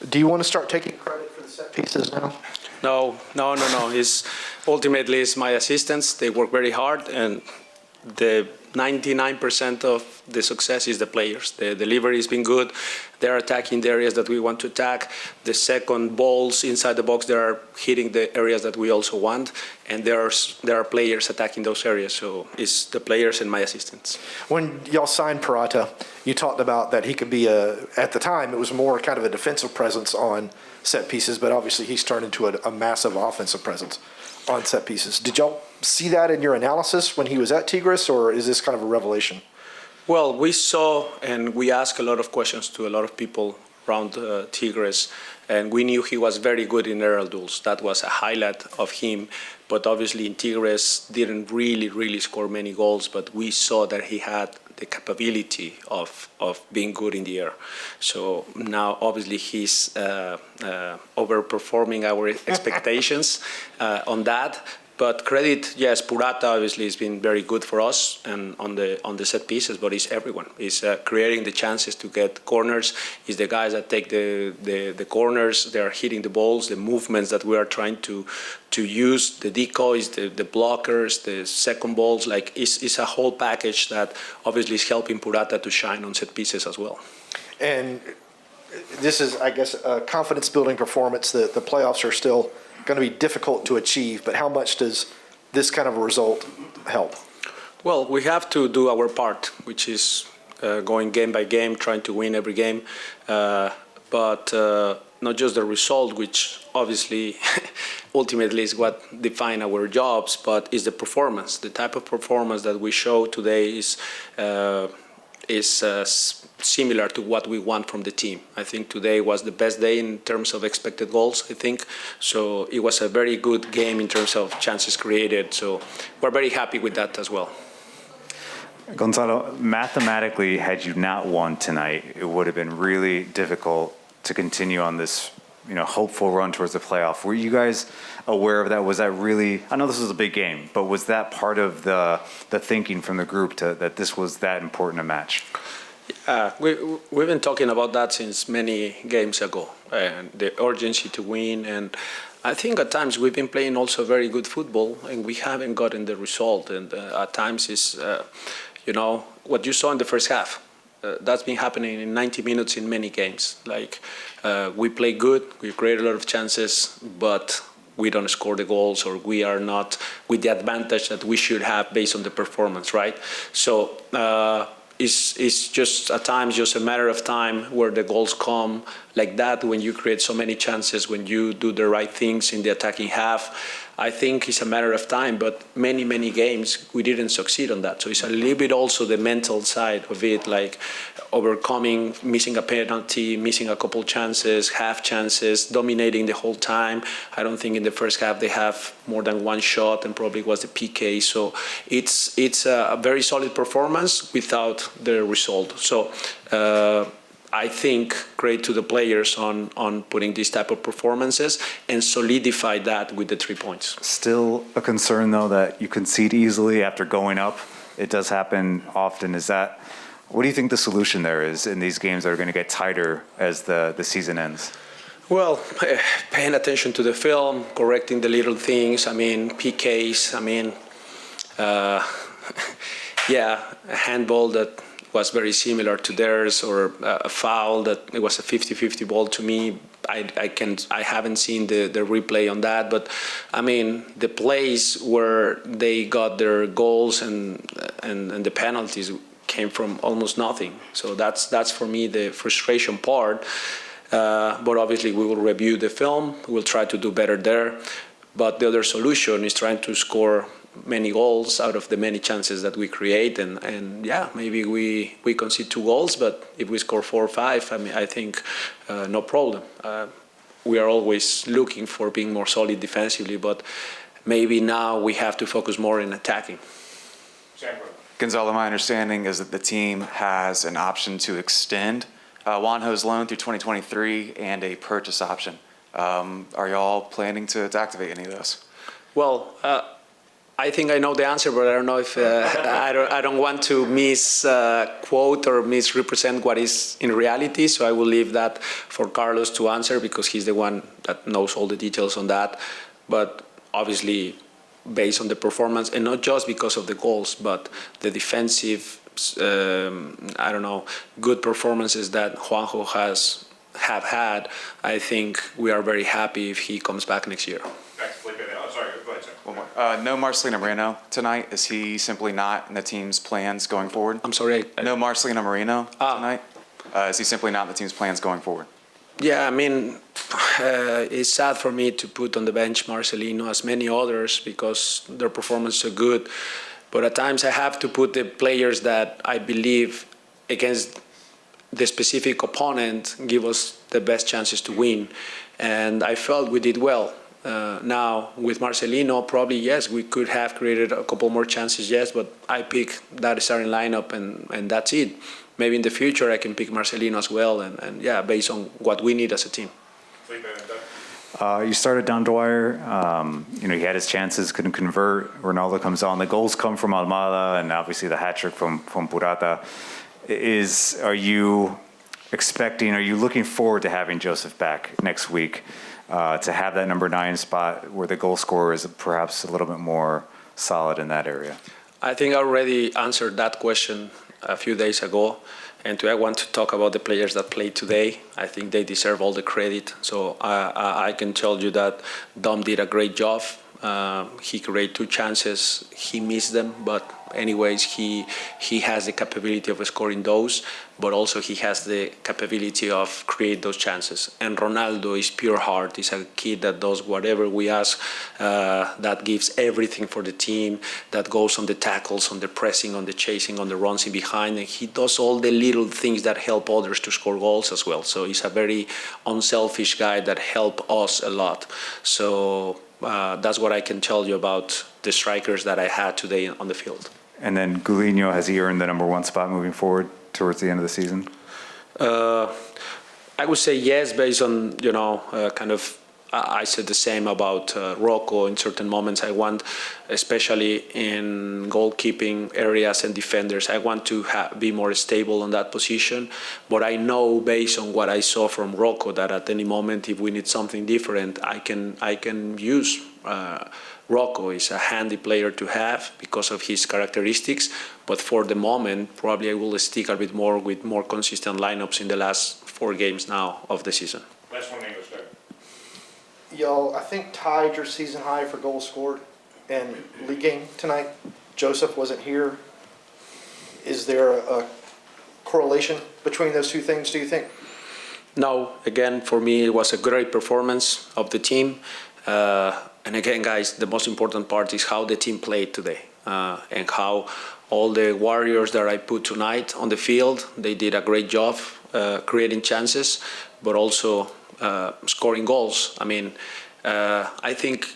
Do you want to start taking credit for the set pieces now? No. Ultimately, it's my assistants. They work very hard, and the 99% of the success is the players. The delivery has been good. They're attacking the areas that we want to attack. The second balls inside the box, they are hitting the areas that we also want. And there are players attacking those areas. So it's the players and my assistants. When y'all signed Purata, you talked about that he could be at the time, it was more kind of a defensive presence on set pieces, but obviously he's turned into a massive offensive presence on set pieces. Did y'all see that in your analysis when he was at Tigres, or is this kind of a revelation? Well, we saw and we asked a lot of questions to a lot of people around Tigres, and we knew he was very good in aerial duels. That was a highlight of him, but obviously in Tigres didn't really score many goals, but we saw that he had the capability of being good in the air. So now obviously he's overperforming our expectations on that. But credit, yes, Purata obviously has been very good for us and on the set pieces, but it's everyone. He's creating the chances to get corners. He's the guys that take the corners. They're hitting the balls, the movements that we are trying to use, the decoys, the blockers, the second balls. Like it's a whole package that obviously is helping Purata to shine on set pieces as well. And this is, I guess, a confidence-building performance. The playoffs are still going to be difficult to achieve, but how much does this kind of a result help? Well, we have to do our part, which is going game by game, trying to win every game, but not just the result, which obviously ultimately is what defines our jobs, but is the performance. The type of performance that we show today is similar to what we want from the team. I think today was the best day in terms of expected goals, I think. So it was a very good game in terms of chances created. So we're very happy with that as well. Gonzalo, mathematically, had you not won tonight, it would have been really difficult to continue on this, hopeful run towards the playoff. Were you guys aware of that? Was that really, I know this was a big game, but was that part of the thinking from the group that this was that important a match? We've been talking about that since many games ago, and the urgency to win. And I think at times we've been playing also very good football, and we haven't gotten the result. And at times it's, what you saw in the first half. That's been happening in 90 minutes in many games. Like we play good, we create a lot of chances, but we don't score the goals, or we are not with the advantage that we should have based on the performance, right? So it's just at times just a matter of time where the goals come like that, when you create so many chances, when you do the right things in the attacking half. I think it's a matter of time, but many games we didn't succeed on that. So it's a little bit also the mental side of it, like overcoming, missing a penalty, missing a couple chances, half chances, dominating the whole time. I don't think in the first half they have more than one shot, and probably was the PK. So it's a very solid performance without the result. So I think great to the players on putting these type of performances and solidify that with the 3 points. Still a concern, though, that you concede easily after going up. It does happen often. What do you think the solution there is in these games that are going to get tighter as the season ends? Well, paying attention to the film, correcting the little things. PKs. A handball that was very similar to theirs, or a foul that it was a 50-50 ball to me. I haven't seen the replay on that, but the plays where they got their goals and the penalties came from almost nothing. So that's for me the frustration part. But obviously we will review the film. We'll try to do better there. But the other solution is trying to score many goals out of the many chances that we create, and maybe we concede 2 goals, but if we score 4 or 5, I think no problem. We are always looking for being more solid defensively, but maybe now we have to focus more in attacking. Gonzalo, my understanding is that the team has an option to extend Juanjo's loan through 2023 and a purchase option. Are y'all planning to activate any of those? Well, I think I know the answer, but I don't know if I don't want to misquote or misrepresent what is in reality. So I will leave that for Carlos to answer because he's the one that knows all the details on that. But obviously, based on the performance, and not just because of the goals, but the defensive, good performances that Juanjo have had, I think we are very happy if he comes back next year. Back to Felipe now. Sorry, go ahead, sir. One more. No Marcelino Moreno tonight. Is he simply not in the team's plans going forward? I'm sorry. No Marcelino Moreno tonight. Is he simply not in the team's plans going forward? Yeah, I mean, it's sad for me to put on the bench Marcelino as many others because their performance is so good. But at times I have to put the players that I believe against the specific opponent give us the best chances to win. And I felt we did well. Now, with Marcelino, probably, yes, we could have created a couple more chances, yes, but I pick that starting lineup and that's it. Maybe in the future I can pick Marcelino as well, and yeah, based on what we need as a team. Felipe and Doug. You started Don Dwyer. He had his chances, couldn't convert. Ronaldo comes on. The goals come from Almada, and obviously the hat trick from Purata. Are you looking forward to having Joseph back next week to have that number 9 spot where the goal scorer is perhaps a little bit more solid in that area? I think I already answered that question a few days ago. And I want to talk about the players that played today. I think they deserve all the credit. So I can tell you that Dom did a great job. He created 2 chances. He missed them, but anyways, he has the capability of scoring those, but also he has the capability of create those chances. And Ronaldo is pure heart. He's a kid that does whatever we ask, that gives everything for the team, that goes on the tackles, on the pressing, on the chasing, on the runs in behind, and he does all the little things that help others to score goals as well. So he's a very unselfish guy that help us a lot. So that's what I can tell you about the strikers that I had today on the field. And then Gulinho, has he earned the number 1 spot moving forward towards the end of the season? I would say yes, based on, I said the same about Rocco in certain moments. I want, especially in goalkeeping areas and defenders, I want to be more stable on that position. But I know, based on what I saw from Rocco, that at any moment, if we need something different, I can use Rocco. Is a handy player to have because of his characteristics. But for the moment, probably I will stick a bit more with more consistent lineups in the last 4 games now of the season. Last one, English, Doug. Y'all, I think tied your season high for goals scored in league game tonight. Joseph wasn't here. Is there a correlation between those 2 things, do you think? No, again, for me, it was a great performance of the team. And again, guys, the most important part is how the team played today and how all the warriors that I put tonight on the field, they did a great job creating chances, but also scoring goals. I mean, I think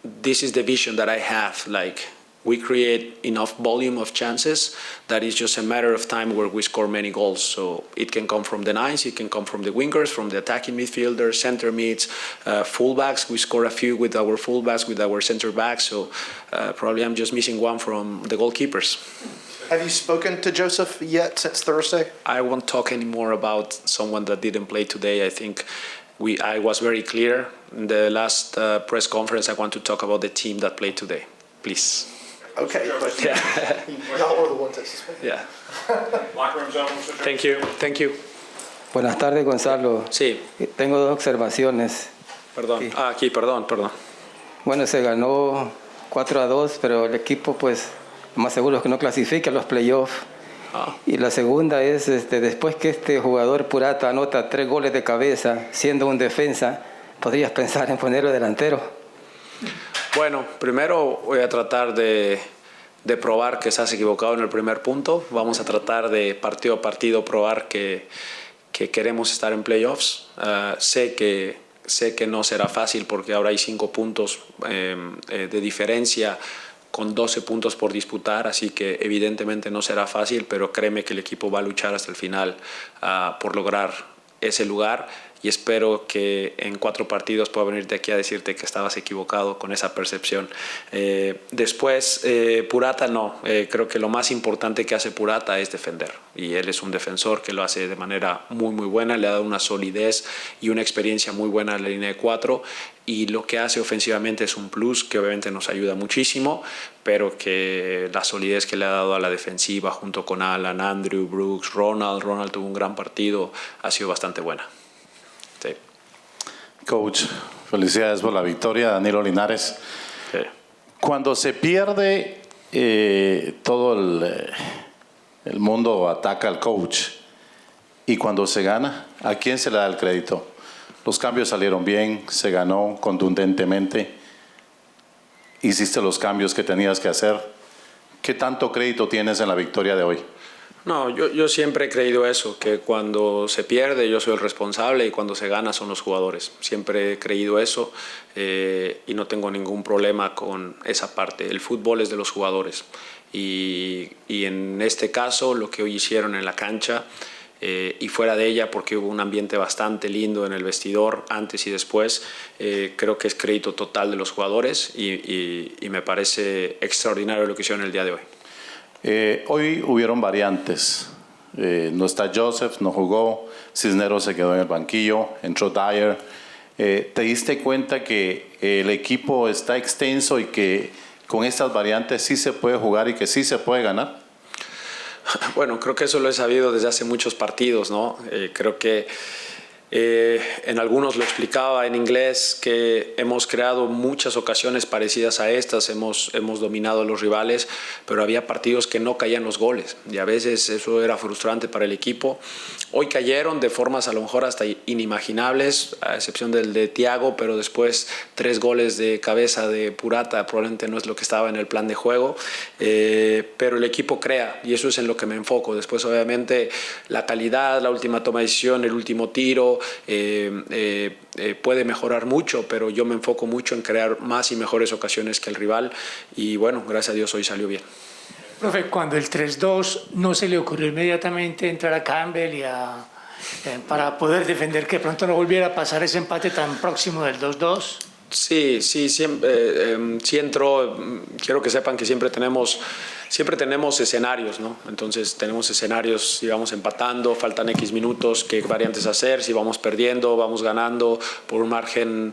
this is the vision that I have. Like, we create enough volume of chances that it's just a matter of time where we score many goals. So it can come from the 9s, it can come from the wingers, from the attacking midfielders, center mids, fullbacks. We score a few with our fullbacks, with our center backs. So probably I'm just missing one from the goalkeepers. Have you spoken to Joseph yet since Thursday? I won't talk anymore about someone that didn't play today. I think I was very clear in the last press conference. I want to talk about the team that played today, please. Okay, but y'all were the ones that suspended. Yeah. Locker room zone, Mr. Chairman. Thank you. Buenas tardes, Gonzalo. Sí, Tengo 2 observaciones. perdón. Sí. Aquí, perdón. Bueno, se ganó 4-2, pero el equipo, pues, lo más seguro es que no clasifique a los playoffs. Y la segunda es, después que este jugador Purata anota 3 goles de cabeza, siendo un defensa, ¿podrías pensar en ponerlo delantero? Bueno, primero voy a tratar de probar que estás equivocado en el primer punto. Vamos a tratar de partido a partido probar que queremos estar en playoffs. Sé que no será fácil porque ahora hay 5 puntos de diferencia con 12 puntos por disputar, así que evidentemente no será fácil, pero créeme que el equipo va a luchar hasta el final por lograr ese lugar. y espero que en 4 partidos pueda venirte aquí a decirte que estabas equivocado con esa percepción. Después, Purata no, creo que lo más importante que hace Purata es defender, y él es un defensor que lo hace de manera muy muy buena, le ha dado una solidez y una experiencia muy buena en la línea de 4, y lo que hace ofensivamente es un plus que obviamente nos ayuda muchísimo, pero que la solidez que le ha dado a la defensiva junto con Alan, Andrew, Brooks, Ronald tuvo un gran partido, ha sido bastante buena. Sí. Coach, felicidades por la victoria, Danilo Linares. Sí. Cuando se pierde, todo el mundo ataca al coach. Y cuando se gana, ¿a quién se le da el crédito? Los cambios salieron bien, se ganó contundentemente. Hiciste los cambios que tenías que hacer. ¿Qué tanto crédito tienes en la victoria de hoy? No, yo siempre he creído eso, que cuando se pierde yo soy el responsable y cuando se gana son los jugadores. Siempre he creído eso, y no tengo ningún problema con esa parte. El fútbol es de los jugadores y en este caso lo que hoy hicieron en la cancha y fuera de ella, porque hubo un ambiente bastante lindo en el vestidor antes y después, creo que es crédito total de los jugadores y me parece extraordinario lo que hicieron el día de hoy. Hoy hubieron variantes. No está Joseph, no jugó. Cisneros se quedó en el banquillo. Entró Dyer. ¿Te diste cuenta que el equipo está extenso y que con estas variantes sí se puede jugar y que sí se puede ganar? Bueno, creo que eso lo he sabido desde hace muchos partidos, ¿no? Creo que en algunos lo explicaba en inglés, que hemos creado muchas ocasiones parecidas a estas, hemos dominado a los rivales, pero había partidos que no caían los goles y a veces eso era frustrante para el equipo. Hoy cayeron de formas a lo mejor hasta inimaginables, a excepción del de Thiago, pero después 3 goles de cabeza de Purata probablemente no es lo que estaba en el plan de juego, pero el equipo crea y eso es en lo que me enfoco. Después obviamente la calidad, la última toma de decisión, el último tiro, puede mejorar mucho, pero yo me enfoco mucho en crear más y mejores ocasiones que el rival y bueno, gracias a Dios hoy salió bien. Profe, cuando el 3-2 no se le ocurrió inmediatamente entrar a Campbell y para poder defender que pronto no volviera a pasar ese empate tan próximo del 2-2. Sí, siempre, sí entró. Quiero que sepan que siempre tenemos escenarios, ¿no? Entonces tenemos escenarios, si vamos empatando, faltan X minutos, qué variantes hacer, si vamos perdiendo, vamos ganando por un margen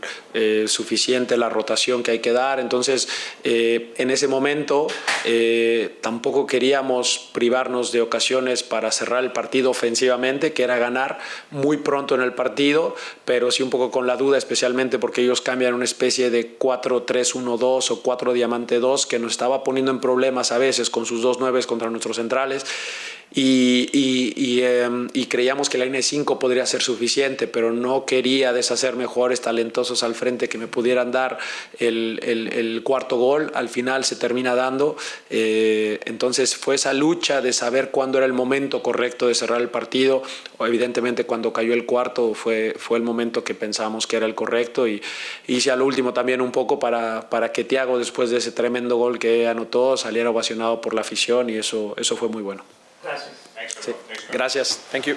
suficiente, la rotación que hay que dar. Entonces, en ese momento tampoco queríamos privarnos de ocasiones para cerrar el partido ofensivamente, que era ganar muy pronto en el partido, pero sí un poco con la duda, especialmente porque ellos cambian una especie de 4-3-1-2 o 4 diamante 2 que nos estaba poniendo en problemas a veces con sus 2 9 contra nuestros centrales y creíamos que la línea de 5 podría ser suficiente, pero no quería deshacerme jugadores talentosos al frente que me pudieran dar el cuarto gol. Al final se termina dando, entonces fue esa lucha de saber cuándo era el momento correcto de cerrar el partido. Evidentemente cuando cayó el cuarto fue el momento que pensábamos que era el correcto y hice a lo último también un poco para que Thiago, después de ese tremendo gol que anotó, saliera ovacionado por la afición y eso fue muy bueno. Gracias. Sí. Gracias. Thank you.